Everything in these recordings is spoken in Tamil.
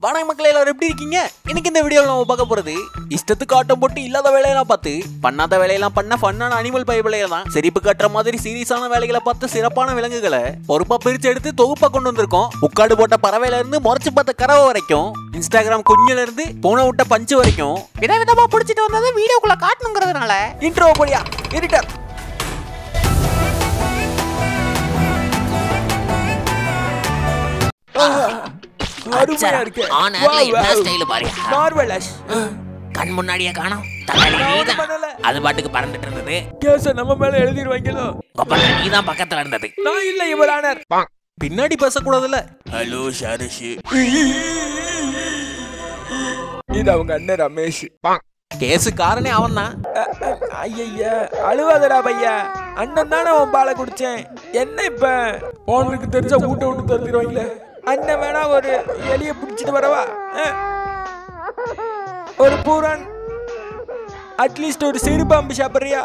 வணக்கம் மக்களே, எல்லாரும் எப்படி இருக்கீங்க? இன்னைக்கு இந்த வீடியோவில் நம்ம பார்க்க போறது இஷ்டத்துக்கு ஆட்டம் போட்டு இல்லாத வேலையெல்லாம் பார்த்து பண்ணாத வேலையெல்லாம் பண்ண ஃபன்னான அனிமல் பைபிளையில தான் சிரிப்பு கட்டுற மாதிரி சீரியஸான வேலைகளை பார்த்து சிறப்பான விலங்குகளை பொறுப்பா பிரிச்சு எடுத்து தொகுப்பா கொண்டு வந்திருக்கோம். முக்காடு போட்ட பறவையில இருந்து முறைச்சு பார்த்த கறவை வரைக்கும், இன்ஸ்டாகிராம் குஞ்சுல இருந்து பூனை விட்ட பஞ்சு வரைக்கும் விதவிதமா பிடிச்சிட்டு வந்ததை வீடியோக்குள்ள காட்டணுங்கிறதுனால இன்ட்ரோ போடியா எடிட்டர். கண் முன்னாடியே காணோம், அது பாட்டுக்கு பறந்துட்டு இருந்தது. கேஸ நம்ம மேல எழுதிடுவாங்களோ? நீதான் பக்கத்துல இருந்தது. நான் இல்ல இவரானர். பின்னாடி பேசக்கூடாதுல்ல. ஹலோ ஷாரிஷ், இது அவங்க அண்ணன் ரமேஷ். கேசு காரனே அவன் தான். ஐயா அழுவாதடா பையா, அண்ணன் தானே அவன் பாலை குடிச்சேன். என்ன இப்ப உனக்கு தெரிஞ்ச ஊட்ட விட்டு தந்துடுவாங்களே. அண்ணன் வேணா ஒரு எலிய பிடிச்சிட்டு வரவா? ஒரு பூரான் அட்லீஸ்ட் ஒரு சிறு பாம்பு சாப்பிடுறியா?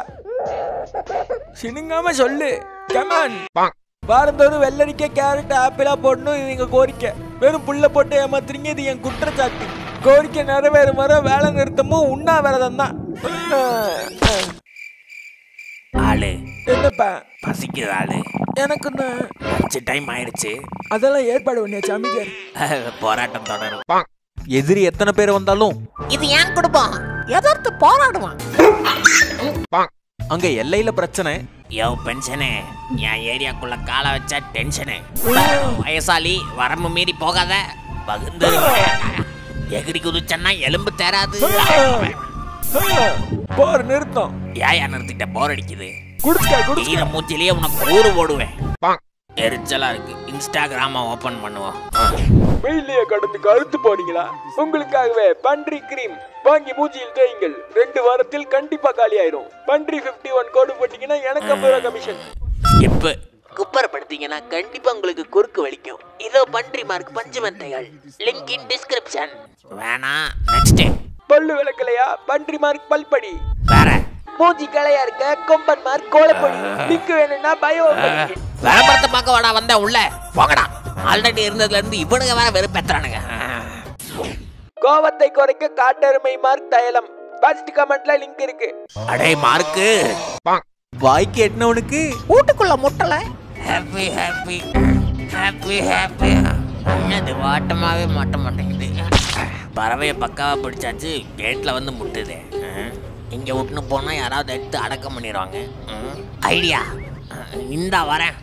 சினுங்காம சொல்லு. கமான். வாரந்தோறும் வெள்ளரிக்க கேரட் ஆப்பிளா போடணும், இது எங்க கோரிக்கை. வெறும் புல்ல போட்டு ஏமாத்துறீங்க, இது என் குற்றச்சாட்டு. கோரிக்கை நிறைவேறும் வர வேலை நிறுத்தமும் உண்ணாவிரதம் தான். ஆளு என்னப்பா பசிக்குது ஆளு. எனக்கு லஞ்ச் டைம் ஆயிடுச்சு. அதெல்லாம் ஏற்பாடு பண்ணியாச்சு அமைதியார். போராட்டம் தொடரும். எதிரி எத்தனை பேர் வந்தாலும் இது ஏன் கொடுப்போம், எதிர்த்து போராடுவான். அங்க எல்லையில பிரச்சனை. பென்ஷனு என் ஏரியாக்குள்ள கால வச்சா டென்ஷனு. வயசாலி வரம்பு மீறி போகாத, பகுந்து எகிரி குதிச்சன்னா எலும்பு தேராது. போர் நிறுத்தம். ஏயா நிறுத்திட்ட, போர் அடிக்குது. குடிச்சுக்க மூச்சிலேயே உனக்கு கூறு போடுவேன். எரிச்சலா இருக்கு. இன்ஸ்டாகிராம ஓபன் பண்ணுவோம். வெயிலையே கடந்து கருத்து போனீங்களா? உங்களுக்காகவே பன்றி கிரீம் வாங்கி மூச்சியில் தேயுங்கள். 2 வாரத்தில் கண்டிப்பா காலி ஆயிரும். பன்றி 51 கோடு போட்டீங்கன்னா எனக்கு 50 ரூபாய் கமிஷன். இப்ப குப்பரப்படுத்தீங்கன்னா கண்டிப்பா உங்களுக்கு குறுக்கு வலிக்கும். இதோ பன்றி மார்க் பஞ்சு மெத்தைகள், லிங்க் இன் டிஸ்கிரிப்ஷன். வேணா நெக்ஸ்ட். பல்லு விளக்கலையா? பன்றி மார்க் பல்படி. வேற மூஞ்சி கலையா இருக்க கொம்பன் மார்க் கோலப்படி. லிங்க் வேணும்னா பயோ. விளம்பரத்தை பார்க்க வாடா வந்த உள்ள போங்கடா. ஆல்ரெடி இருந்ததுல இருந்து இவனுங்க வேற வெறுப்பேத்துறானுங்க. கோவத்தை குறைக்க காட்டெருமை மார்க் தைலம். ஃபர்ஸ்ட் கமெண்ட்ல லிங்க் இருக்கு. அடே மார்க்கு, வாய்க்கு எட்டனவனுக்கு வீட்டுக்குள்ள முட்டல. Happy happy happy happy. அது வாட்டமாவே மாட்ட மாட்டேங்குது. பறவையை பக்காவா பிடிச்சாச்சு, கேட்ல வந்து முட்டுது. இங்க விட்டுன்னு போனா யாராவது எடுத்து அடக்கம் பண்ணிடுவாங்க. ஐடியா இந்தா வரேன்.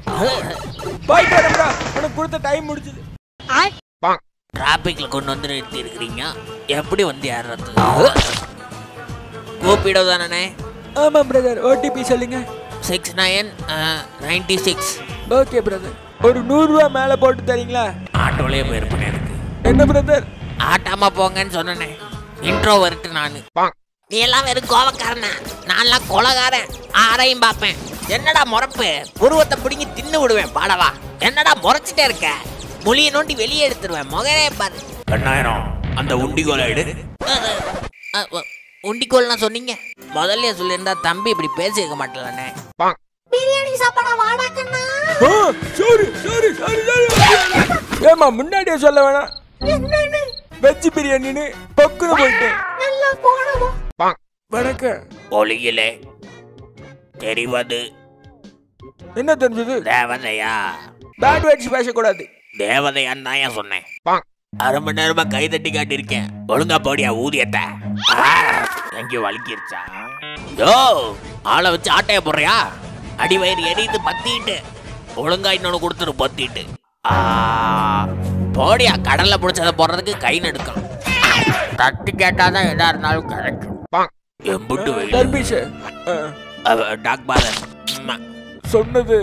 போயிட்டு வரேன்டா, உனக்கு கொடுத்த டைம் முடிஞ்சது. டிராபிக்ல கொண்டு வந்து நிறுத்தி இருக்கிறீங்க, எப்படி வந்து ஏறுறது? கூப்பிட தானே? ஆமா பிரதர், ஓடிபி சொல்லுங்க. 6996. ஓகே பிரதர், ஒரு 100 ரூபாய் மேல போட்டு தரீங்களா? ஆட்டோலயே போயிருப்பேன். எனக்கு என்ன பிரதர்? ஆட்டாம போங்கன்னு சொன்னேன். இன்ட்ரோ வரட்டு நானு. நீ எல்லாம் வெறும் கோவக்காரனா, நான்லாம் கொலகாரன். ஆரையும் பார்ப்பேன். என்னடா முறப்பு, உருவத்தை பிடிங்கி தின்னு விடுவேன். பாடவா, என்னடா முறைச்சிட்டே இருக்க? மொழியை நோண்டி வெளியே எடுத்துருவேன். முகரே பாரு. 2000 அந்த உண்டிகோல் எடு. உண்டிகோல்னா சொன்னீங்க, முதல்ல சொல்லியிருந்தா தம்பி இப்படி பேசியிருக்க மாட்டேன். பிரியாணி சாப்பாடா வாடாக்கண்ணா. ஏமா முன்னாடியே சொல்ல வேணாம். வெஜ் பிரியாணின்னு பக்குன்னு போயிட்டேன். வணக்கம். ஒளியிலே தெரிவது என்ன தெரிஞ்சது? தேவதையா? பேட் வேர்ட்ஸ் பேசக்கூடாது. தேவதையான்னு தான் ஏன் சொன்னேன். 1/2 மணி நேரமா கை தட்டி காட்டியிருக்கேன். ஒழுங்கா போடியா ஊதியத்தை. எங்கேயோ வலிக்கிருச்சா? யோ, ஆளை வச்சு ஆட்டைய போடுறியா? அடி வயிறு எரியுது பத்திட்டு. ஒழுங்கா இன்னொன்னு கொடுத்துரு பத்திட்டு. போடியா, கடல்ல பிடிச்சதை போடுறதுக்கு கை நடுக்கும். தட்டி கேட்டாதான் எதா இருந்தாலும் கிடைக்கும். எம்புட்டு டாக்பாதர் சொன்னது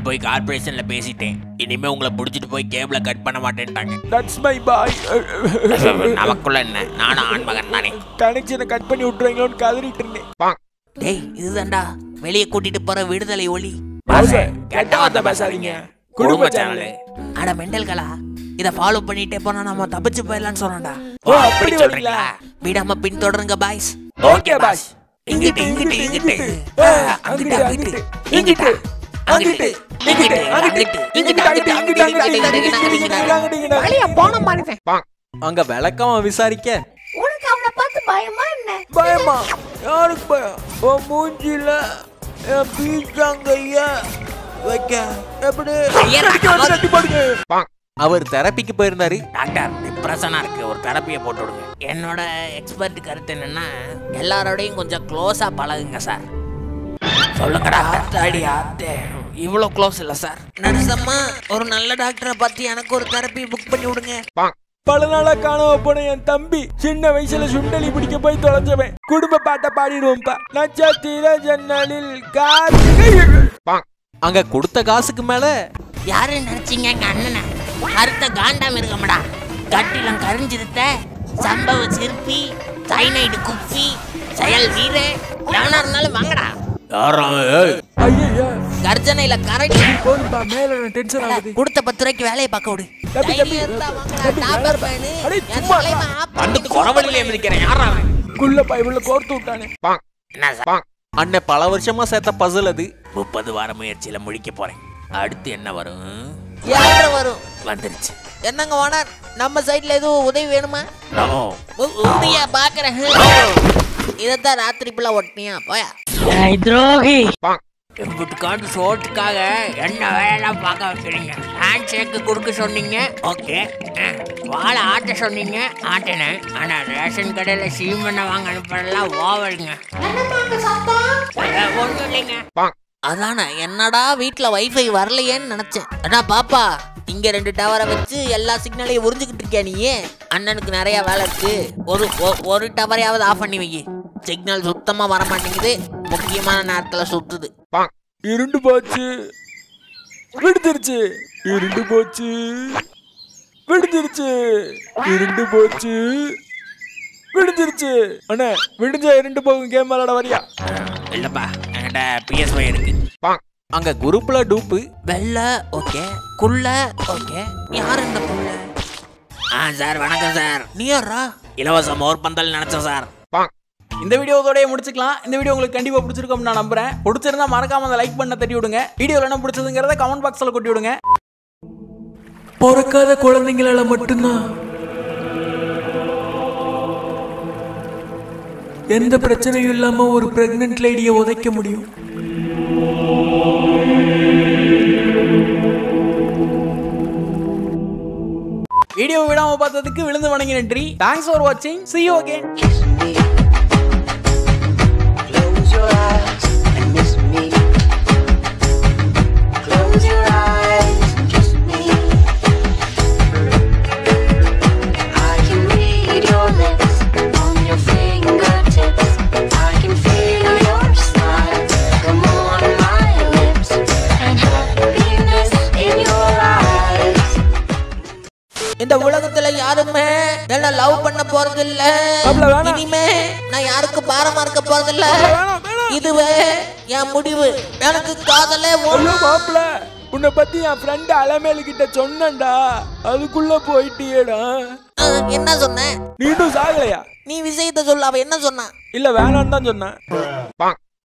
போய் கார்பரேஷன்ல பேசிட்டேன். இனிமே உங்களை புடிச்சிட்டு போய் கேபிள கட் பண்ண மாட்டேன்ட்டாங்க. That's my boy. நமக்குள்ள என்ன, நானும் ஆண் மகன் தானே. கனெக்ஷனை கட் பண்ணி விட்டுருவீங்களோன்னு கதறிட்டு இருந்தேன். டேய், இதுதான்டா வெளியே கூட்டிட்டு போற விடுதலை ஒளி. கெட்ட வார்த்தை பேசாதீங்க. குடும்ப சேனல். அட மெண்டல்களா, இத ஃபாலோ பண்ணிட்டே போனா நம்ம தப்பிச்சு போயிடலாம்னு சொன்னடா. ஓ, அப்படி சொல்றீங்களா? விடாம பின்தொடருங்க பாய்ஸ். Okay pass. இங்கிட்டு இங்கிட்டு இங்கிட்டு அங்கிட்டு அங்கிட்டு இங்கிட்டு அங்கிட்டு இங்கிட்டு அங்கிட்டு இங்கிட்டு அங்கிட்டு அங்கிட்டு அங்கிட்டு அங்கிட்டு அங்கிட்டு அங்கிட்டு அங்கிட்டு அங்கிட்டு அங்க விளக்கமா விசாரிக்க, உனக்கு அவனை பார்த்து பயமா என்ன? பயமா? யாருக்கு பயம்? உன் மூஞ்சில என் பீச்சாங்கைய வைக்க எப்படி? அவர் தெரப்பிக்கு போயிருந்தாரு. டாக்டர் டிப்ரெஷனா இருக்கு, ஒரு தெரப்பியை போட்டு விடுங்க. என்னோட எக்ஸ்பர்ட் கருத்து என்னன்னா, எல்லாரோடையும் கொஞ்சம் க்ளோஸா பழகுங்க சார். சொல்லுங்கடா. இவ்வளோ க்ளோஸ் இல்லை சார். நர்சம்மா, ஒரு நல்ல டாக்டரை பார்த்து எனக்கு ஒரு தெரப்பி புக் பண்ணி விடுங்க. பல நாளா காணாம போன என் தம்பி சின்ன வயசுல சுண்டலி பிடிக்க போய் தொலைஞ்சவன். குடும்ப பாட்டை பாடிடுவோம்ப்பா. நட்சத்திர ஜன்னலில் கார்த்திகை. அங்க கொடுத்த காசுக்கு மேல யாரு நினைச்சீங்க எங்க அண்ணனை? கருத்த காண்டாம இருக்கமாடா. கட்டிலம் கரிஞ்சிருத்த சம்பவ சிற்பி, சைனைடு குப்பி, செயல் வீர, எவனா இருந்தாலும் வாங்கடா. கர்ஜனையில கரடி கொடுத்த 10 ரூபாய்க்கு வேலையை பார்க்க விடு. அண்ணன் பல வருஷமா சேர்த்த பசில் அது. 30 வார முயற்சியில முடிக்க போறேன். அடுத்து என்ன வரும்? வரும். வந்துருச்சு. என்னங்க ஓனர், நம்ம சைட்ல எதுவும் உதவி வேணுமா? உதவியா பாக்குறேன். இதத்தான் ராத்திரி பிள்ளை ஒட்டினியா போயா துரோகி. வீட்டுக்காண்டு சோட்டுக்காக என்ன வேலையெல்லாம் பார்க்க வைக்கிறீங்க? ஹேண்ட் ஷேக்கு கொடுக்க சொன்னீங்க, ஓகே. வாழை ஆட்ட சொன்னீங்க, ஆட்டினேன். ஆனா ரேஷன் கடையில் சீமெண்ணை வாங்க அனுப்பலாம் ஓவருங்க. ஒன்றும் இல்லைங்க. அதானே, என்னடா வீட்டில் வைஃபை வரலையேன்னு நினச்சேன். அண்ணா பாப்பா, இங்கே 2 டவரை வச்சு எல்லா சிக்னலையும் உறிஞ்சிக்கிட்டு இருக்கியா நீ? அண்ணனுக்கு நிறைய வேலை இருக்கு. ஒரு டவரையாவது ஆஃப் பண்ணி வை. சிக்னல் சுத்தமா வர மாட்டேங்குது, முக்கியமான நேரத்துல சுத்துது. இருண்டு போச்சு, விடுத்துருச்சு. இருண்டு போச்சு, விடுத்துருச்சு. இருண்டு போச்சு, விடுத்துருச்சு. அண்ணா, விடுஞ்சா இருண்டு போகும் கேம் விளையாட வரியா? இல்லப்பா, என்கிட்ட PS5 இருக்கு. அங்க குரூப்ல டூப்பு. வெள்ள ஓகே, குள்ள ஓகே. யார் இந்த புள்ள? சார் வணக்கம் சார். நீ யாரா? இலவச மோர் பந்தல் நினைச்சேன் சார். இந்த வீடியோவோடய முடிச்சுக்கலாம். இந்த வீடியோ உங்களுக்கு கண்டிப்பா பிடிச்சிருக்கும் நான் நம்புறேன். பிடிச்சிருந்தா மறக்காம அந்த லைக் பண்ண தட்டி விடுங்க. வீடியோல என்ன பிடிச்சதுங்கிறத கமெண்ட் பாக்ஸ்ல கொட்டி விடுங்க. பிறக்காத குழந்தைங்களால மட்டும்தான் எந்த பிரச்சனையும் இல்லாம ஒரு பிரெக்னன்ட் லேடியை உதைக்க முடியும். வீடியோ விடாம பார்த்ததுக்கு விழுந்து வணங்கி நன்றி. Thanks for watching. See you again. Close your eyes and miss me. Close your eyes and kiss me. I can read your lips on your fingertips. I can feel your smile come on my lips and happiness in your eyes. இந்த உலகத்துல யாருமே என்ன லவ் பண்ண போறது இல்ல. இனிமே நான் யாருக்கு பாரமா இருக்க போறது இல்ல. இதுவே என் முடிவு. எனக்கு காதலே மாப்பிள, உன்னை பத்தி என் ஃப்ரெண்ட் அலமேலு கிட்ட சொன்னேன்டா, அதுக்குள்ள போயிட்டியேடா. என்ன சொன்ன? நீண்டும் சாகலையா? நீ விஷயத்த சொல்ல. அவ என்ன சொன்னா? இல்ல வேணான்னு தான் சொன்னேன்.